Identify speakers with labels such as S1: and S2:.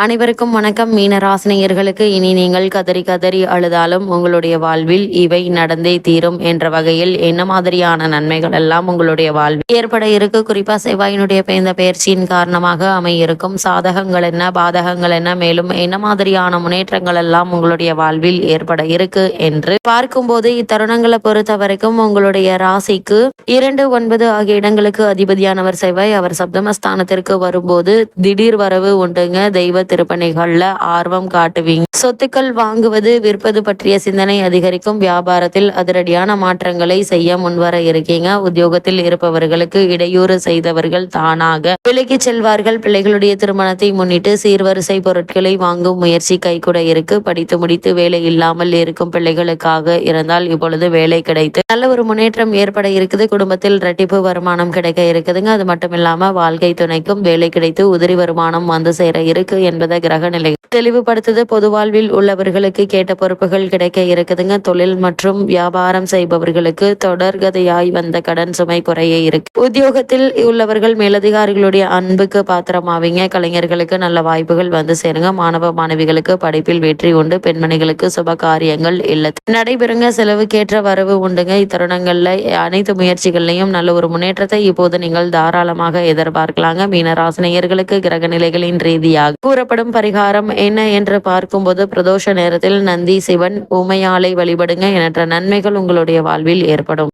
S1: அனைவருக்கும் வணக்கம். மீனராசினியர்களுக்கு இனி நீங்கள் கதறி கதறி அழுதாலும் உங்களுடைய வாழ்வில் இவை நடந்தே தீரும் என்ற வகையில் என்ன மாதிரியான நன்மைகள் எல்லாம் உங்களுடைய வாழ்வில் ஏற்பட இருக்கு, குறிப்பா செவ்வாயினுடைய இந்த பயிற்சியின் காரணமாக அமையிருக்கும் சாதகங்கள் என்ன, பாதகங்கள் என்ன, மேலும் என்ன மாதிரியான முன்னேற்றங்கள் எல்லாம் உங்களுடைய வாழ்வில் ஏற்பட இருக்கு என்று பார்க்கும்போது இத்தருணங்களை பொறுத்த வரைக்கும் உங்களுடைய ராசிக்கு 2, 9 ஆகிய இடங்களுக்கு அதிபதியானவர் செவ்வாய். அவர் சப்தமஸ்தானத்திற்கு வரும்போது திடீர் வரவு உண்டுங்க. தெய்வ திருப்பணிகள்ல ஆர்வம் காட்டுவீங்க. சொத்துக்கள் வாங்குவது விற்பது பற்றிய சிந்தனை அதிகரிக்கும். வியாபாரத்தில் அதிரடியான மாற்றங்களை செய்ய முன்வர இருக்கீங்க. உத்தியோகத்தில் இருப்பவர்களுக்கு இடையூறு செய்தவர்கள் தானாக விலகி செல்வார்கள். பிள்ளைகளுடைய திருமணத்தை முன்னிட்டு சீர்வரிசை பொருட்களை வாங்கும் முயற்சி கைகூட இருக்கு. படித்து முடித்து வேலை இல்லாமல் இருக்கும் பிள்ளைகளுக்காக இருந்தால் இப்பொழுது வேலை கிடைத்து நல்ல ஒரு முன்னேற்றம் ஏற்பட இருக்குது. குடும்பத்தில் இரட்டிப்பு வருமானம் கிடைக்க இருக்குதுங்க. அது மட்டும் இல்லாம வாழ்க்கை துணைக்கும் வேலை கிடைத்து உதிரி வருமானம் வந்து சேர இருக்கு என்பதை கிரக நிலை தெளிவுபடுத்துது. பொது வாழ்வில் உள்ளவர்களுக்கு கேட்ட பொறுப்புகள் கிடைக்க இருக்குதுங்க. தொழில் மற்றும் வியாபாரம் செய்பவர்களுக்கு தொடர்கதையாய் வந்த கடன் சுமை குறைய இருக்கு. உத்தியோகத்தில் உள்ளவர்கள் மேலதிகாரிகளுடைய அன்புக்கு பாத்திரமாவீங்க. கலைஞர்களுக்கு நல்ல வாய்ப்புகள் வந்து சேருங்க. மாணவ மாணவிகளுக்கு படிப்பில் வெற்றி உண்டு. பெண்மணிகளுக்கு சுப காரியங்கள் இல்ல நடைபெறுங்க. செலவுக்கேற்ற வரவு உண்டுங்க. இத்தருணங்கள்ல அனைத்து முயற்சிகள்லையும் நல்ல ஒரு முன்னேற்றத்தை இப்போது நீங்கள் தாராளமாக எதிர்பார்க்கலாங்க. மீனராசினியர்களுக்கு கிரக நிலைகளின் ரீதியாக கூறப்படும் பரிகாரம் என்ன என்று பார்க்கும்போது பிரதோஷ நேரத்தில் நந்தி, சிவன், ஊமையாலை வழிபடுங்க. எண்ணற்ற நன்மைகள் உங்களுடைய வாழ்வில் ஏற்படும்.